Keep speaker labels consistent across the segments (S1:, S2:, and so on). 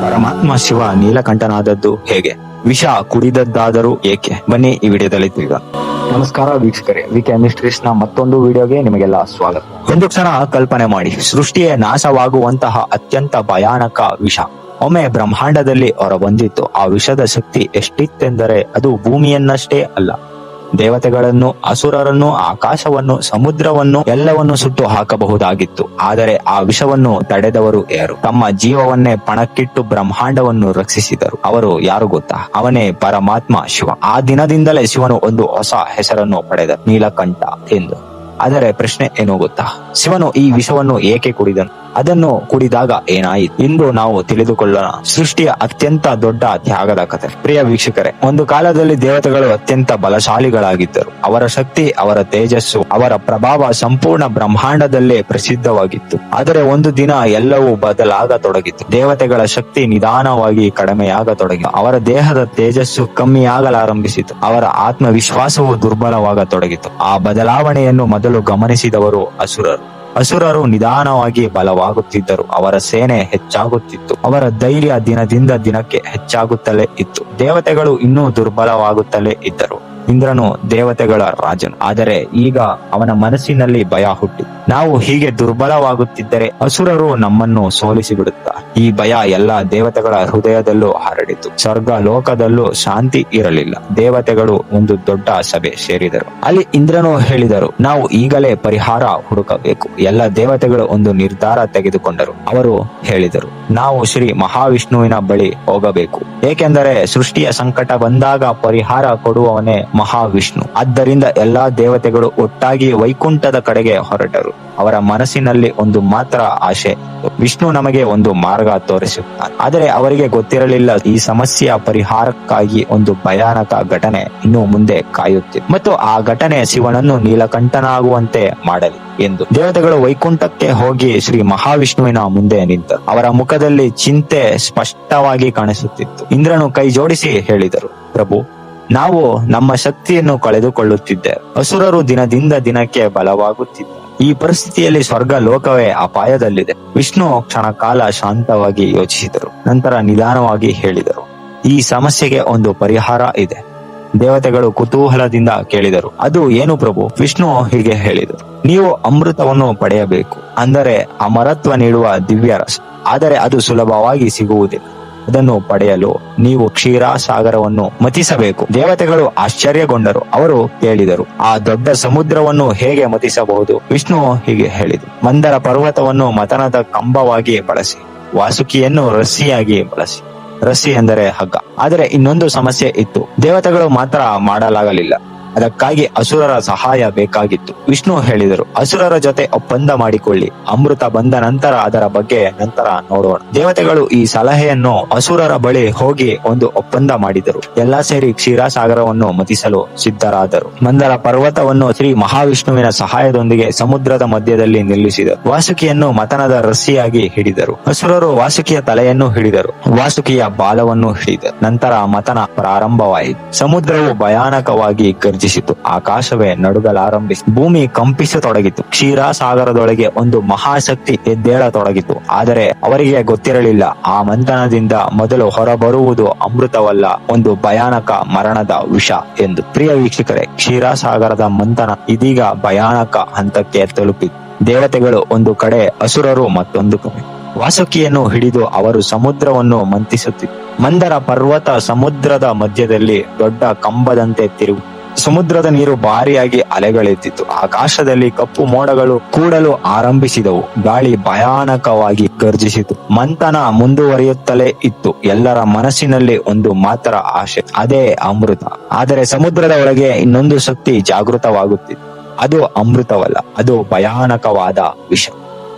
S1: ಪರಮಾತ್ಮ ಶಿವ ನೀಲಕಂಠನಾದದ್ದು ಹೇಗೆ? ವಿಷ ಕುಡಿದದ್ದಾದರೂ ಏಕೆ? ಬನ್ನಿ ಈ ವಿಡಿಯೋದಲ್ಲಿ ತಿಳಿಯೋಣ. ನಮಸ್ಕಾರ ವೀಕ್ಷಕರೇ, ವಿ ಕೆಮಿಸ್ಟ್ರೀಸ್ ನ ಮತ್ತೊಂದು ವಿಡಿಯೋಗೆ ನಿಮಗೆಲ್ಲ ಸ್ವಾಗತ. ಒಂದು ಕ್ಷಣ ಕಲ್ಪನೆ ಮಾಡಿ, ಸೃಷ್ಟಿಯೇ ನಾಶವಾಗುವಂತಹ ಅತ್ಯಂತ ಭಯಾನಕ ವಿಷ ಒಮ್ಮೆ ಬ್ರಹ್ಮಾಂಡದಲ್ಲಿ ಹೊರಬಂದಿತ್ತು. ಆ ವಿಷದ ಶಕ್ತಿ ಎಷ್ಟಿತ್ತೆಂದರೆ ಅದು ಭೂಮಿಯನ್ನಷ್ಟೇ ಅಲ್ಲ, ದೇವತೆಗಳನ್ನು, ಅಸುರರನ್ನು, ಆಕಾಶವನ್ನು, ಸಮುದ್ರವನ್ನು ಎಲ್ಲವನ್ನು ಸುಟ್ಟು ಹಾಕಬಹುದಾಗಿತ್ತು. ಆದರೆ ಆ ವಿಷವನ್ನು ತಡೆದವರು ಯಾರು? ತಮ್ಮ ಜೀವವನ್ನೇ ಪಣಕ್ಕಿಟ್ಟು ಬ್ರಹ್ಮಾಂಡವನ್ನು ರಕ್ಷಿಸಿದರು. ಅವರು ಯಾರು ಗೊತ್ತಾ? ಅವನೇ ಪರಮಾತ್ಮ ಶಿವ. ಆ ದಿನದಿಂದಲೇ ಶಿವನು ಒಂದು ಹೊಸ ಹೆಸರನ್ನು ಪಡೆದ, ನೀಲಕಂಠ ಎಂದು. ಆದರೆ ಪ್ರಶ್ನೆ ಏನು ಗೊತ್ತಾ? ಶಿವನು ಈ ವಿಷವನ್ನು ಏಕೆ ಕುಡಿದನು? ಅದನ್ನು ಕುಡಿದಾಗ ಏನಾಯಿತು? ಇಂದು ನಾವು ತಿಳಿದುಕೊಳ್ಳೋಣ ಸೃಷ್ಟಿಯ ಅತ್ಯಂತ ದೊಡ್ಡ ತ್ಯಾಗದ ಕಥೆ. ಪ್ರಿಯ ವೀಕ್ಷಕರೇ, ಒಂದು ಕಾಲದಲ್ಲಿ ದೇವತೆಗಳು ಅತ್ಯಂತ ಬಲಶಾಲಿಗಳಾಗಿದ್ದರು. ಅವರ ಶಕ್ತಿ, ಅವರ ತೇಜಸ್ಸು, ಅವರ ಪ್ರಭಾವ ಸಂಪೂರ್ಣ ಬ್ರಹ್ಮಾಂಡದಲ್ಲೇ ಪ್ರಸಿದ್ಧವಾಗಿತ್ತು. ಆದರೆ ಒಂದು ದಿನ ಎಲ್ಲವೂ ಬದಲಾಗತೊಡಗಿತು. ದೇವತೆಗಳ ಶಕ್ತಿ ನಿಧಾನವಾಗಿ ಕಡಿಮೆಯಾಗತೊಡಗಿತು. ಅವರ ದೇಹದ ತೇಜಸ್ಸು ಕಮ್ಮಿಯಾಗಲಾರಂಭಿಸಿತು. ಅವರ ಆತ್ಮವಿಶ್ವಾಸವು ದುರ್ಬಲವಾಗತೊಡಗಿತು. ಆ ಬದಲಾವಣೆಯನ್ನು ಮೊದಲು ಗಮನಿಸಿದವರು ಅಸುರರು ನಿಧಾನವಾಗಿ ಬಲವಾಗುತ್ತಿದ್ದರು. ಅವರ ಸೇನೆ ಹೆಚ್ಚಾಗುತ್ತಿತ್ತು. ಅವರ ಧೈರ್ಯ ದಿನದಿಂದ ದಿನಕ್ಕೆ ಹೆಚ್ಚಾಗುತ್ತಲೇ ಇತ್ತು. ದೇವತೆಗಳು ಇನ್ನೂ ದುರ್ಬಲವಾಗುತ್ತಲೇ ಇದ್ದರು. ಇಂದ್ರನು ದೇವತೆಗಳ ರಾಜನು, ಆದರೆ ಈಗ ಅವನ ಮನಸ್ಸಿನಲ್ಲಿ ಭಯ ಹುಟ್ಟಿ, ನಾವು ಹೀಗೆ ದುರ್ಬಲವಾಗುತ್ತಿದ್ದರೆ ಅಸುರರು ನಮ್ಮನ್ನು ಸೋಲಿಸಿ ಬಿಡುತ್ತಾರೆ. ಈ ಭಯ ಎಲ್ಲ ದೇವತೆಗಳ ಹೃದಯದಲ್ಲೂ ಹರಡಿತು. ಸ್ವರ್ಗ ಲೋಕದಲ್ಲೂ ಶಾಂತಿ ಇರಲಿಲ್ಲ. ದೇವತೆಗಳು ಒಂದು ದೊಡ್ಡ ಸಭೆ ಸೇರಿದರು. ಅಲ್ಲಿ ಇಂದ್ರನು ಹೇಳಿದರು, ನಾವು ಈಗಲೇ ಪರಿಹಾರ ಹುಡುಕಬೇಕು. ಎಲ್ಲ ದೇವತೆಗಳು ಒಂದು ನಿರ್ಧಾರ ತೆಗೆದುಕೊಂಡರು. ಅವರು ಹೇಳಿದರು, ನಾವು ಶ್ರೀ ಮಹಾವಿಷ್ಣುವಿನ ಬಳಿ ಹೋಗಬೇಕು. ಏಕೆಂದರೆ ಸೃಷ್ಟಿಯ ಸಂಕಟ ಬಂದಾಗ ಪರಿಹಾರ ಕೊಡುವವನೇ ಮಹಾವಿಷ್ಣು. ಆದ್ದರಿಂದ ಎಲ್ಲಾ ದೇವತೆಗಳು ಒಟ್ಟಾಗಿ ವೈಕುಂಠದ ಕಡೆಗೆ ಹೊರಟರು. ಅವರ ಮನಸ್ಸಿನಲ್ಲಿ ಒಂದು ಮಾತ್ರ ಆಶೆ, ವಿಷ್ಣು ನಮಗೆ ಒಂದು ಮಾರ್ಗ ತೋರಿಸುತ್ತಾನೆ. ಆದರೆ ಅವರಿಗೆ ಗೊತ್ತಿರಲಿಲ್ಲ, ಈ ಸಮಸ್ಯೆಯ ಪರಿಹಾರಕ್ಕಾಗಿ ಒಂದು ಭಯಾನಕ ಘಟನೆ ಇನ್ನು ಮುಂದೆ ಕಾಯುತ್ತಿದೆ ಮತ್ತು ಆ ಘಟನೆ ಶಿವನನ್ನು ನೀಲಕಂಠನಾಗುವಂತೆ ಮಾಡಲಿ ಎಂದು. ದೇವತೆಗಳು ವೈಕುಂಠಕ್ಕೆ ಹೋಗಿ ಶ್ರೀ ಮಹಾವಿಷ್ಣುವಿನ ಮುಂದೆ ನಿಂತರು. ಅವರ ಮುಖದಲ್ಲಿ ಚಿಂತೆ ಸ್ಪಷ್ಟವಾಗಿ ಕಾಣಿಸುತ್ತಿತ್ತು. ಇಂದ್ರನು ಕೈ ಜೋಡಿಸಿ ಹೇಳಿದರು, ಪ್ರಭು, ನಾವು ನಮ್ಮ ಶಕ್ತಿಯನ್ನು ಕಳೆದುಕೊಳ್ಳುತ್ತಿದ್ದೇವೆ. ಅಸುರರು ದಿನದಿಂದ ದಿನಕ್ಕೆ ಬಲವಾಗುತ್ತಿದ್ದಾರೆ. ಈ ಪರಿಸ್ಥಿತಿಯಲ್ಲಿ ಸ್ವರ್ಗ ಲೋಕವೇ ಅಪಾಯದಲ್ಲಿದೆ. ವಿಷ್ಣು ಕ್ಷಣಕಾಲ ಶಾಂತವಾಗಿ ಯೋಚಿಸಿದರು. ನಂತರ ನಿಧಾನವಾಗಿ ಹೇಳಿದರು, ಈ ಸಮಸ್ಯೆಗೆ ಒಂದು ಪರಿಹಾರ ಇದೆ. ದೇವತೆಗಳು ಕುತೂಹಲದಿಂದ ಕೇಳಿದರು, ಅದು ಏನು ಪ್ರಭು? ವಿಷ್ಣು ಹೀಗೆ ಹೇಳಿದರು, ನೀವು ಅಮೃತವನ್ನು ಪಡೆಯಬೇಕು, ಅಂದರೆ ಅಮರತ್ವ ನೀಡುವ ದಿವ್ಯ ರಸ. ಆದರೆ ಅದು ಸುಲಭವಾಗಿ ಸಿಗುವುದಿಲ್ಲ. ಅದನ್ನು ಪಡೆಯಲು ನೀವು ಕ್ಷೀರಸಾಗರವನ್ನು ಮತಿಸಬೇಕು. ದೇವತೆಗಳು ಆಶ್ಚರ್ಯಗೊಂಡರು. ಅವರು ಕೇಳಿದರು, ಆ ದೊಡ್ಡ ಸಮುದ್ರವನ್ನು ಹೇಗೆ ಮತಿಸಬಹುದು? ವಿಷ್ಣು ಹೀಗೆ ಹೇಳಿದರು, ಮಂದರ ಪರ್ವತವನ್ನು ಮತನದ ಕಂಬವಾಗಿ ಬಳಸಿ, ವಾಸುಕಿಯನ್ನು ರಸ್ಸಿಯಾಗಿ ಬಳಸಿ. ರಸ್ಸಿ ಎಂದರೆ ಹಗ್ಗ. ಆದರೆ ಇನ್ನೊಂದು ಸಮಸ್ಯೆ ಇತ್ತು. ದೇವತೆಗಳು ಮಾತ್ರ ಮಾಡಲಾಗಲಿಲ್ಲ, ಅದಕ್ಕಾಗಿ ಅಸುರರ ಸಹಾಯ ಬೇಕಾಗಿತ್ತು. ವಿಷ್ಣು ಹೇಳಿದರು, ಅಸುರರ ಜೊತೆ ಒಪ್ಪಂದ ಮಾಡಿಕೊಳ್ಳಿ. ಅಮೃತ ಬಂದ ನಂತರ ಅದರ ಬಗ್ಗೆ ನಂತರ ನೋಡೋಣ. ದೇವತೆಗಳು ಈ ಸಲಹೆಯನ್ನು ಅಸುರರ ಬಳಿ ಹೋಗಿ ಒಂದು ಒಪ್ಪಂದ ಮಾಡಿದರು. ಎಲ್ಲಾ ಸೇರಿ ಕ್ಷೀರಸಾಗರವನ್ನು ಮತಿಸಲು ಸಿದ್ಧರಾದರು. ಮಂದರ ಪರ್ವತವನ್ನು ಶ್ರೀ ಮಹಾವಿಷ್ಣುವಿನ ಸಹಾಯದೊಂದಿಗೆ ಸಮುದ್ರದ ಮಧ್ಯದಲ್ಲಿ ನಿಲ್ಲಿಸಿದರು. ವಾಸುಕಿಯನ್ನು ಮತನದ ರಸ್ಸಿಯಾಗಿ ಹಿಡಿದರು. ಅಸುರರು ವಾಸುಕಿಯ ತಲೆಯನ್ನು ಹಿಡಿದರು, ವಾಸುಕಿಯ ಬಾಲವನ್ನು ಹಿಡಿದರು. ನಂತರ ಮತನ ಪ್ರಾರಂಭವಾಯಿತು. ಸಮುದ್ರವು ಭಯಾನಕವಾಗಿ ಗರ್ಜಿಸಿತು. ಆಕಾಶವೇ ನಡುಗಲಾರಂಭಿಸಿ, ಭೂಮಿ ಕಂಪಿಸತೊಡಗಿತು. ಕ್ಷೀರಸಾಗರದೊಳಗೆ ಒಂದು ಮಹಾಶಕ್ತಿ ಎದ್ದೇಳತೊಡಗಿತು. ಆದರೆ ಅವರಿಗೆ ಗೊತ್ತಿರಲಿಲ್ಲ, ಆ ಮಂಥನದಿಂದ ಮೊದಲು ಹೊರಬರುವುದು ಅಮೃತವಲ್ಲ, ಒಂದು ಭಯಾನಕ ಮರಣದ ವಿಷ ಎಂದು. ಪ್ರಿಯ ವೀಕ್ಷಕರೇ, ಕ್ಷೀರಸಾಗರದ ಮಂಥನ ಇದೀಗ ಭಯಾನಕ ಹಂತಕ್ಕೆ ತಲುಪಿತು. ದೇವತೆಗಳು ಒಂದು ಕಡೆ, ಅಸುರರು ಮತ್ತೊಂದು ಕಡೆ. ವಾಸುಕಿಯನ್ನು ಹಿಡಿದು ಅವರು ಸಮುದ್ರವನ್ನು ಮಂಥಿಸುತ್ತಿದ್ದರು. ಮಂದರ ಪರ್ವತ ಸಮುದ್ರದ ಮಧ್ಯದಲ್ಲಿ ದೊಡ್ಡ ಕಂಬದಂತೆ ತಿರುಗಿ ಸಮುದ್ರದ ನೀರು ಭಾರಿಯಾಗಿ ಅಲೆಗಳೆತ್ತಿತ್ತು. ಆಕಾಶದಲ್ಲಿ ಕಪ್ಪು ಮೋಡಗಳು ಕೂಡಲು ಆರಂಭಿಸಿದವು. ಗಾಳಿ ಭಯಾನಕವಾಗಿ ಗರ್ಜಿಸಿತು. ಮಂಥನ ಮುಂದುವರಿಯುತ್ತಲೇ ಇತ್ತು. ಎಲ್ಲರ ಮನಸ್ಸಿನಲ್ಲಿ ಒಂದು ಮಾತ್ರ ಆಶೆ, ಅದೇ ಅಮೃತ. ಆದರೆ ಸಮುದ್ರದ ಒಳಗೆ ಇನ್ನೊಂದು ಶಕ್ತಿ ಜಾಗೃತವಾಗುತ್ತಿತ್ತು. ಅದು ಅಮೃತವಲ್ಲ, ಅದು ಭಯಾನಕವಾದ ವಿಷ.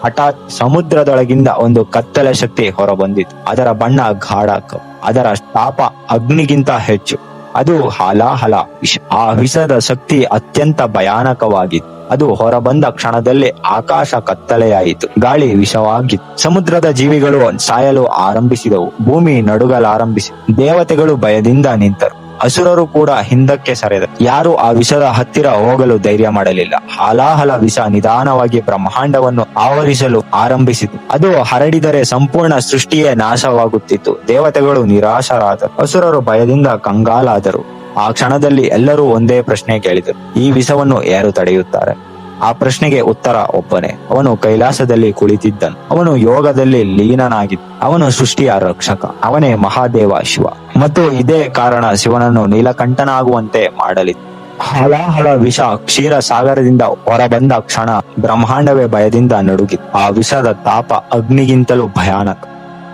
S1: ಹಠಾತ್ ಸಮುದ್ರದೊಳಗಿಂದ ಒಂದು ಕತ್ತಲ ಶಕ್ತಿ ಹೊರಬಂದಿತು. ಅದರ ಬಣ್ಣ ಗಾಢ ಕಪ್ಪು, ಅದರ ತಾಪ ಅಗ್ನಿಗಿಂತ ಹೆಚ್ಚು. ಅದು ಹಲಾಹಲ ವಿಷ. ಆ ವಿಷದ ಶಕ್ತಿ ಅತ್ಯಂತ ಭಯಾನಕವಾಗಿತ್ತು. ಅದು ಹೊರಬಂದ ಕ್ಷಣದಲ್ಲಿ ಆಕಾಶ ಕತ್ತಲೆಯಾಯಿತು. ಗಾಳಿ ವಿಷವಾಗಿತ್ತು. ಸಮುದ್ರದ ಜೀವಿಗಳು ಸಾಯಲು ಆರಂಭಿಸಿದವು. ಭೂಮಿ ನಡುಗಲಾರಂಭಿಸಿ. ದೇವತೆಗಳು ಭಯದಿಂದ ನಿಂತರು. ಅಸುರರು ಕೂಡ ಹಿಂದಕ್ಕೆ ಸರಿದರು. ಯಾರು ಆ ವಿಷದ ಹತ್ತಿರ ಹೋಗಲು ಧೈರ್ಯ ಮಾಡಲಿಲ್ಲ. ಹಾಲಾಹಲ ವಿಷ ನಿಧಾನವಾಗಿ ಬ್ರಹ್ಮಾಂಡವನ್ನು ಆವರಿಸಲು ಆರಂಭಿಸಿತು. ಅದು ಹರಡಿದರೆ ಸಂಪೂರ್ಣ ಸೃಷ್ಟಿಯೇ ನಾಶವಾಗುತ್ತಿತ್ತು. ದೇವತೆಗಳು ನಿರಾಶರಾದರು. ಅಸುರರು ಭಯದಿಂದ ಕಂಗಾಲಾದರು. ಆ ಕ್ಷಣದಲ್ಲಿ ಎಲ್ಲರೂ ಒಂದೇ ಪ್ರಶ್ನೆ ಕೇಳಿದರು: ಈ ವಿಷವನ್ನು ಯಾರು ತಡೆಯುತ್ತಾರೆ? ಆ ಪ್ರಶ್ನೆಗೆ ಉತ್ತರ ಒಬ್ಬನೇ. ಅವನು ಕೈಲಾಸದಲ್ಲಿ ಕುಳಿತಿದ್ದನು. ಅವನು ಯೋಗದಲ್ಲಿ ಲೀನನಾಗಿದ್ದ. ಅವನು ಸೃಷ್ಟಿಯ ರಕ್ಷಕ. ಅವನೇ ಮಹಾದೇವ ಶಿವ. ಮತ್ತು ಇದೇ ಕಾರಣ ಶಿವನನ್ನು ನೀಲಕಂಠನಾಗುವಂತೆ ಮಾಡಲಿತ್ತು. ಹಲಾಹಲ ವಿಷ ಕ್ಷೀರ ಸಾಗರದಿಂದ ಹೊರಬಂದ ಕ್ಷಣ ಬ್ರಹ್ಮಾಂಡವೇ ಭಯದಿಂದ ನಡುಗಿತು. ಆ ವಿಷದ ತಾಪ ಅಗ್ನಿಗಿಂತಲೂ ಭಯಾನಕ.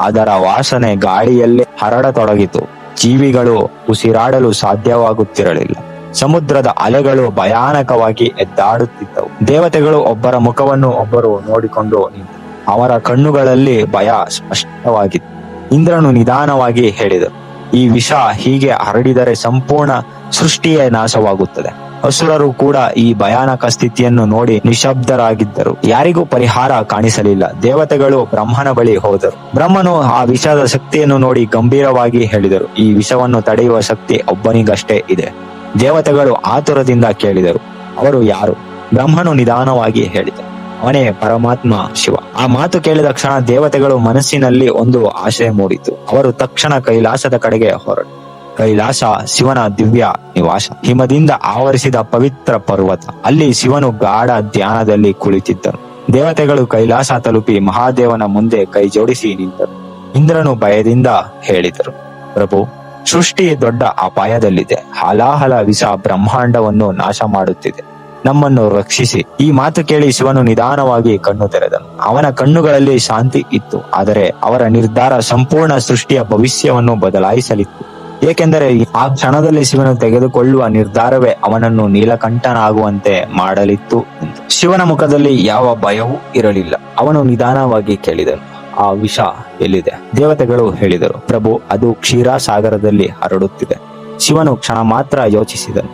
S1: ಅದರ ವಾಸನೆ ಗಾಳಿಯಲ್ಲೇ ಹರಡತೊಡಗಿತು. ಜೀವಿಗಳು ಉಸಿರಾಡಲು ಸಾಧ್ಯವಾಗುತ್ತಿರಲಿಲ್ಲ. ಸಮುದ್ರದ ಅಲೆಗಳು ಭಯಾನಕವಾಗಿ ಎದ್ದಾಡುತ್ತಿದ್ದವು. ದೇವತೆಗಳು ಒಬ್ಬರ ಮುಖವನ್ನು ಒಬ್ಬರು ನೋಡಿಕೊಂಡು ನಿಂತರು. ಅವರ ಕಣ್ಣುಗಳಲ್ಲಿ ಭಯ ಸ್ಪಷ್ಟವಾಗಿತ್ತು. ಇಂದ್ರನು ನಿಧಾನವಾಗಿ ಹೇಳಿದರು: ಈ ವಿಷ ಹೀಗೆ ಹರಡಿದರೆ ಸಂಪೂರ್ಣ ಸೃಷ್ಟಿಯೇ ನಾಶವಾಗುತ್ತದೆ. ಅಸುರರು ಕೂಡ ಈ ಭಯಾನಕ ಸ್ಥಿತಿಯನ್ನು ನೋಡಿ ನಿಶಬ್ದರಾಗಿದ್ದರು. ಯಾರಿಗೂ ಪರಿಹಾರ ಕಾಣಿಸಲಿಲ್ಲ. ದೇವತೆಗಳು ಬ್ರಹ್ಮನ ಬಳಿ ಹೋದರು. ಬ್ರಹ್ಮನು ಆ ವಿಷದ ಶಕ್ತಿಯನ್ನು ನೋಡಿ ಗಂಭೀರವಾಗಿ ಹೇಳಿದರು: ಈ ವಿಷವನ್ನು ತಡೆಯುವ ಶಕ್ತಿ ಒಬ್ಬನಿಗಷ್ಟೇ ಇದೆ. ದೇವತೆಗಳು ಆತುರದಿಂದ ಕೇಳಿದರು: ಅವರು ಯಾರು? ಬ್ರಹ್ಮನು ನಿಧಾನವಾಗಿ ಹೇಳಿದರು: ಅವನೇ ಪರಮಾತ್ಮ ಶಿವ. ಆ ಮಾತು ಕೇಳಿದ ಕ್ಷಣ ದೇವತೆಗಳು ಮನಸ್ಸಿನಲ್ಲಿ ಒಂದು ಆಶಯ ಮೂಡಿತು. ಅವರು ತಕ್ಷಣ ಕೈಲಾಸದ ಕಡೆಗೆ ಹೊರಟು. ಕೈಲಾಸ ಶಿವನ ದಿವ್ಯ ನಿವಾಸ. ಹಿಮದಿಂದ ಆವರಿಸಿದ ಪವಿತ್ರ ಪರ್ವತ. ಅಲ್ಲಿ ಶಿವನು ಗಾಢ ಧ್ಯಾನದಲ್ಲಿ ಕುಳಿತಿದ್ದನು. ದೇವತೆಗಳು ಕೈಲಾಸ ತಲುಪಿ ಮಹಾದೇವನ ಮುಂದೆ ಕೈ ಜೋಡಿಸಿ ನಿಂತರು. ಇಂದ್ರನು ಭಯದಿಂದ ಹೇಳಿದರು: ಪ್ರಭು, ಸೃಷ್ಟಿ ದೊಡ್ಡ ಅಪಾಯದಲ್ಲಿದೆ. ಹಾಲಾಹಲ ವಿಷ ಬ್ರಹ್ಮಾಂಡವನ್ನು ನಾಶ ಮಾಡುತ್ತಿದೆ. ನಮ್ಮನ್ನು ರಕ್ಷಿಸಿ. ಈ ಮಾತು ಕೇಳಿ ಶಿವನು ನಿಧಾನವಾಗಿ ಕಣ್ಣು ತೆರೆದನು. ಅವನ ಕಣ್ಣುಗಳಲ್ಲಿ ಶಾಂತಿ ಇತ್ತು. ಆದರೆ ಅವರ ನಿರ್ಧಾರ ಸಂಪೂರ್ಣ ಸೃಷ್ಟಿಯ ಭವಿಷ್ಯವನ್ನು ಬದಲಾಯಿಸಲಿತ್ತು. ಏಕೆಂದರೆ ಆ ಕ್ಷಣದಲ್ಲಿ ಶಿವನು ತೆಗೆದುಕೊಳ್ಳುವ ನಿರ್ಧಾರವೇ ಅವನನ್ನು ನೀಲಕಂಠನಾಗುವಂತೆ ಮಾಡಲಿತ್ತು. ಶಿವನ ಮುಖದಲ್ಲಿ ಯಾವ ಭಯವೂ ಇರಲಿಲ್ಲ. ಅವನು ನಿಧಾನವಾಗಿ ಕೇಳಿದನು: ಆ ವಿಷ ಎಲ್ಲಿದೆ? ದೇವತೆಗಳು ಹೇಳಿದರು: ಪ್ರಭು, ಅದು ಕ್ಷೀರಸಾಗರದಲ್ಲಿ ಹರಡುತ್ತಿದೆ. ಶಿವನು ಕ್ಷಣ ಮಾತ್ರ ಯೋಚಿಸಿದನು.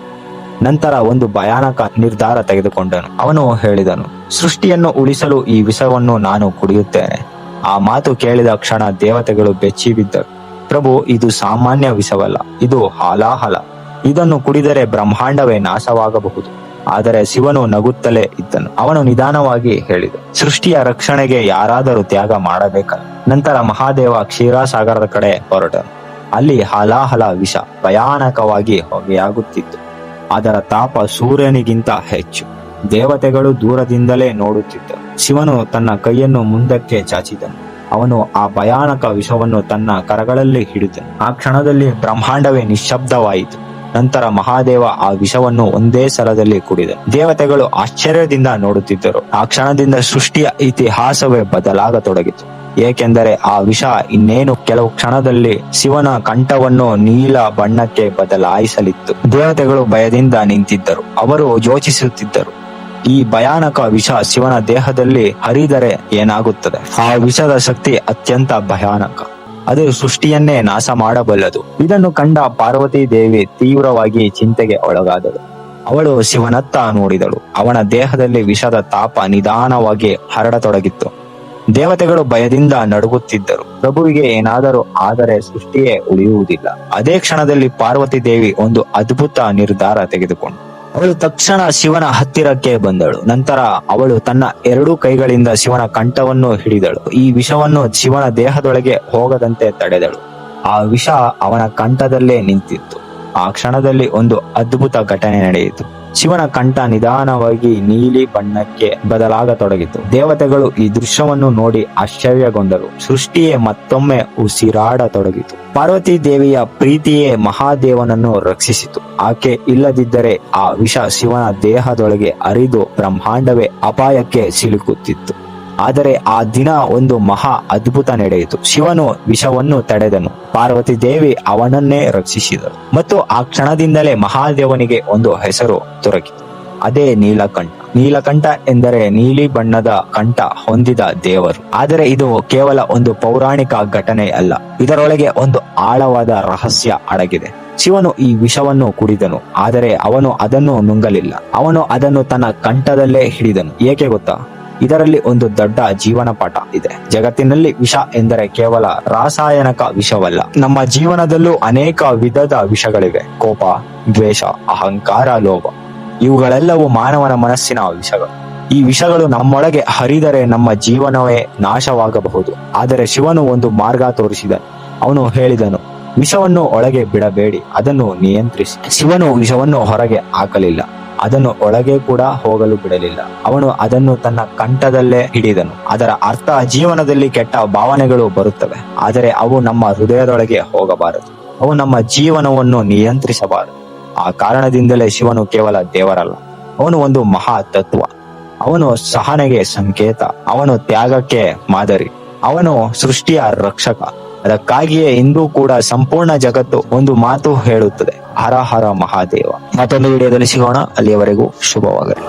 S1: ನಂತರ ಒಂದು ಭಯಾನಕ ನಿರ್ಧಾರ ತೆಗೆದುಕೊಂಡನು. ಅವನು ಹೇಳಿದನು: ಸೃಷ್ಟಿಯನ್ನು ಉಳಿಸಲು ಈ ವಿಷವನ್ನು ನಾನು ಕುಡಿಯುತ್ತೇನೆ. ಆ ಮಾತು ಕೇಳಿದ ಕ್ಷಣ ದೇವತೆಗಳು ಬೆಚ್ಚಿ ಬಿದ್ದರು. ಪ್ರಭು, ಇದು ಸಾಮಾನ್ಯ ವಿಷವಲ್ಲ, ಇದು ಹಾಲಾಹಲ. ಇದನ್ನು ಕುಡಿದರೆ ಬ್ರಹ್ಮಾಂಡವೇ ನಾಶವಾಗಬಹುದು. ಆದರೆ ಶಿವನು ನಗುತ್ತಲೇ ಇದ್ದನು. ಅವನು ನಿಧಾನವಾಗಿ ಹೇಳಿದ: ಸೃಷ್ಟಿಯ ರಕ್ಷಣೆಗೆ ಯಾರಾದರೂ ತ್ಯಾಗ ಮಾಡಬೇಕಲ್ಲ. ನಂತರ ಮಹಾದೇವ ಕ್ಷೀರಸಾಗರದ ಕಡೆ ಹೊರಟನು. ಅಲ್ಲಿ ಹಾಲಾಹಲ ವಿಷ ಭಯಾನಕವಾಗಿ ಹೊಗೆಯಾಗುತ್ತಿತ್ತು. ಅದರ ತಾಪ ಸೂರ್ಯನಿಗಿಂತ ಹೆಚ್ಚು. ದೇವತೆಗಳು ದೂರದಿಂದಲೇ ನೋಡುತ್ತಿದ್ದರು. ಶಿವನು ತನ್ನ ಕೈಯನ್ನು ಮುಂದಕ್ಕೆ ಚಾಚಿದನು. ಅವನು ಆ ಭಯಾನಕ ವಿಷವನ್ನು ತನ್ನ ಕರಗಳಲ್ಲಿ ಹಿಡಿದನು. ಆ ಕ್ಷಣದಲ್ಲಿ ಬ್ರಹ್ಮಾಂಡವೇ ನಿಶ್ಶಬ್ದವಾಯಿತು. ನಂತರ ಮಹಾದೇವ ಆ ವಿಷವನ್ನು ಒಂದೇ ಸಲದಲ್ಲಿ ಕುಡಿದನು. ದೇವತೆಗಳು ಆಶ್ಚರ್ಯದಿಂದ ನೋಡುತ್ತಿದ್ದರು. ಆ ಕ್ಷಣದಿಂದ ಸೃಷ್ಟಿಯ ಇತಿಹಾಸವೇ ಬದಲಾಗತೊಡಗಿತು. ಏಕೆಂದರೆ ಆ ವಿಷ ಇನ್ನೇನು ಕೆಲವು ಕ್ಷಣದಲ್ಲಿ ಶಿವನ ಕಂಠವನ್ನು ನೀಲ ಬಣ್ಣಕ್ಕೆ ಬದಲಾಯಿಸಲಿತ್ತು. ದೇವತೆಗಳು ಭಯದಿಂದ ನಿಂತಿದ್ದರು. ಅವರು ಯೋಚಿಸುತ್ತಿದ್ದರು: ಈ ಭಯಾನಕ ವಿಷ ಶಿವನ ದೇಹದಲ್ಲಿ ಹರಿದರೆ ಏನಾಗುತ್ತದೆ? ಆ ವಿಷದ ಶಕ್ತಿ ಅತ್ಯಂತ ಭಯಾನಕ. ಅದು ಸೃಷ್ಟಿಯನ್ನೇ ನಾಶ ಮಾಡಬಲ್ಲದು. ಇದನ್ನು ಕಂಡ ಪಾರ್ವತಿ ದೇವಿ ತೀವ್ರವಾಗಿ ಚಿಂತೆಗೆ ಒಳಗಾದಳು. ಅವಳು ಶಿವನತ್ತ ನೋಡಿದಳು. ಅವನ ದೇಹದಲ್ಲಿ ವಿಷದ ತಾಪ ನಿಧಾನವಾಗಿ ಹರಡತೊಡಗಿತ್ತು. ದೇವತೆಗಳು ಭಯದಿಂದ ನಡುಗುತ್ತಿದ್ದರು. ಪ್ರಭುವಿಗೆ ಏನಾದರೂ ಆದರೆ ಸೃಷ್ಟಿಯೇ ಉಳಿಯುವುದಿಲ್ಲ. ಅದೇ ಕ್ಷಣದಲ್ಲಿ ಪಾರ್ವತಿ ದೇವಿ ಒಂದು ಅದ್ಭುತ ನಿರ್ಧಾರ ತೆಗೆದುಕೊಂಡು ಅವಳು ತಕ್ಷಣ ಶಿವನ ಹತ್ತಿರಕ್ಕೆ ಬಂದಳು. ನಂತರ ಅವಳು ತನ್ನ ಎರಡೂ ಕೈಗಳಿಂದ ಶಿವನ ಕಂಠವನ್ನು ಹಿಡಿದಳು. ಈ ವಿಷವನ್ನು ಶಿವನ ದೇಹದೊಳಗೆ ಹೋಗದಂತೆ ತಡೆದಳು. ಆ ವಿಷ ಅವನ ಕಂಠದಲ್ಲೇ ನಿಂತಿತ್ತು. ಆ ಕ್ಷಣದಲ್ಲಿ ಒಂದು ಅದ್ಭುತ ಘಟನೆ ನಡೆಯಿತು. ಶಿವನ ಕಂಠ ನಿಧಾನವಾಗಿ ನೀಲಿ ಬಣ್ಣಕ್ಕೆ ಬದಲಾಗತೊಡಗಿತು. ದೇವತೆಗಳು ಈ ದೃಶ್ಯವನ್ನು ನೋಡಿ ಆಶ್ಚರ್ಯಗೊಂಡರು. ಸೃಷ್ಟಿಯೇ ಮತ್ತೊಮ್ಮೆ ಉಸಿರಾಡತೊಡಗಿತು. ಪಾರ್ವತಿ ದೇವಿಯ ಪ್ರೀತಿಯೇ ಮಹಾದೇವನನ್ನು ರಕ್ಷಿಸಿತು. ಆಕೆ ಇಲ್ಲದಿದ್ದರೆ ಆ ವಿಷ ಶಿವನ ದೇಹದೊಳಗೆ ಹರಿದು ಬ್ರಹ್ಮಾಂಡವೇ ಅಪಾಯಕ್ಕೆ ಸಿಲುಕುತ್ತಿತ್ತು. ಆದರೆ ಆ ದಿನ ಒಂದು ಮಹಾ ಅದ್ಭುತ ನಡೆಯಿತು. ಶಿವನು ವಿಷವನ್ನು ತಡೆದನು. ಪಾರ್ವತಿ ದೇವಿ ಅವನನ್ನೇ ರಕ್ಷಿಸಿದಳು. ಮತ್ತು ಆ ಕ್ಷಣದಿಂದಲೇ ಮಹಾದೇವನಿಗೆ ಒಂದು ಹೆಸರು ದೊರಕಿತು. ಅದೇ ನೀಲಕಂಠ. ನೀಲಕಂಠ ಎಂದರೆ ನೀಲಿ ಬಣ್ಣದ ಕಂಠ ಹೊಂದಿದ ದೇವರು. ಆದರೆ ಇದು ಕೇವಲ ಒಂದು ಪೌರಾಣಿಕ ಘಟನೆ ಅಲ್ಲ. ಇದರೊಳಗೆ ಒಂದು ಆಳವಾದ ರಹಸ್ಯ ಅಡಗಿದೆ. ಶಿವನು ಈ ವಿಷವನ್ನು ಕುಡಿದನು, ಆದರೆ ಅವನು ಅದನ್ನು ನುಂಗಲಿಲ್ಲ. ಅವನು ಅದನ್ನು ತನ್ನ ಕಂಠದಲ್ಲೇ ಹಿಡಿದನು. ಏಕೆ ಗೊತ್ತಾ? ಇದರಲ್ಲಿ ಒಂದು ದೊಡ್ಡ ಜೀವನ ಪಾಠ ಇದೆ. ಜಗತ್ತಿನಲ್ಲಿ ವಿಷ ಎಂದರೆ ಕೇವಲ ರಾಸಾಯನಿಕ ವಿಷವಲ್ಲ. ನಮ್ಮ ಜೀವನದಲ್ಲೂ ಅನೇಕ ವಿಧದ ವಿಷಗಳಿವೆ. ಕೋಪ, ದ್ವೇಷ, ಅಹಂಕಾರ, ಲೋಭ ಇವುಗಳೆಲ್ಲವೂ ಮಾನವನ ಮನಸ್ಸಿನ ವಿಷಗಳು. ಈ ವಿಷಗಳು ನಮ್ಮೊಳಗೆ ಹರಿದರೆ ನಮ್ಮ ಜೀವನವೇ ನಾಶವಾಗಬಹುದು. ಆದರೆ ಶಿವನು ಒಂದು ಮಾರ್ಗ ತೋರಿಸಿದನು. ಅವನು ಹೇಳಿದನು, ವಿಷವನ್ನು ಒಳಗೆ ಬಿಡಬೇಡಿ, ಅದನ್ನು ನಿಯಂತ್ರಿಸಿ. ಶಿವನು ವಿಷವನ್ನು ಹೊರಗೆ ಹಾಕಲಿಲ್ಲ, ಅದನ್ನು ಒಳಗೆ ಕೂಡ ಹೋಗಲು ಬಿಡಲಿಲ್ಲ. ಅವನು ಅದನ್ನು ತನ್ನ ಕಂಠದಲ್ಲೇ ಹಿಡಿದನು. ಅದರ ಅರ್ಥ, ಜೀವನದಲ್ಲಿ ಕೆಟ್ಟ ಭಾವನೆಗಳು ಬರುತ್ತವೆ, ಆದರೆ ಅವು ನಮ್ಮ ಹೃದಯದೊಳಗೆ ಹೋಗಬಾರದು. ಅವು ನಮ್ಮ ಜೀವನವನ್ನು ನಿಯಂತ್ರಿಸಬಾರದು. ಆ ಕಾರಣದಿಂದಲೇ ಶಿವನು ಕೇವಲ ದೇವರಲ್ಲ, ಅವನು ಒಂದು ಮಹಾ ತತ್ವ. ಅವನು ಸಹನೆಗೆ ಸಂಕೇತ, ಅವನು ತ್ಯಾಗಕ್ಕೆ ಮಾದರಿ, ಅವನು ಸೃಷ್ಟಿಯ ರಕ್ಷಕ. ಅದಕ್ಕಾಗಿಯೇ ಇಂದು ಕೂಡ ಸಂಪೂರ್ಣ ಜಗತ್ತು ಒಂದು ಮಾತು ಹೇಳುತ್ತದೆ, ಹರ ಹರ ಮಹಾದೇವ. ಮತ್ತೊಂದು ವಿಡಿಯೋದಲ್ಲಿ ಸಿಗೋಣ. ಅಲ್ಲಿಯವರೆಗೂ ಶುಭವಾಗಲಿ.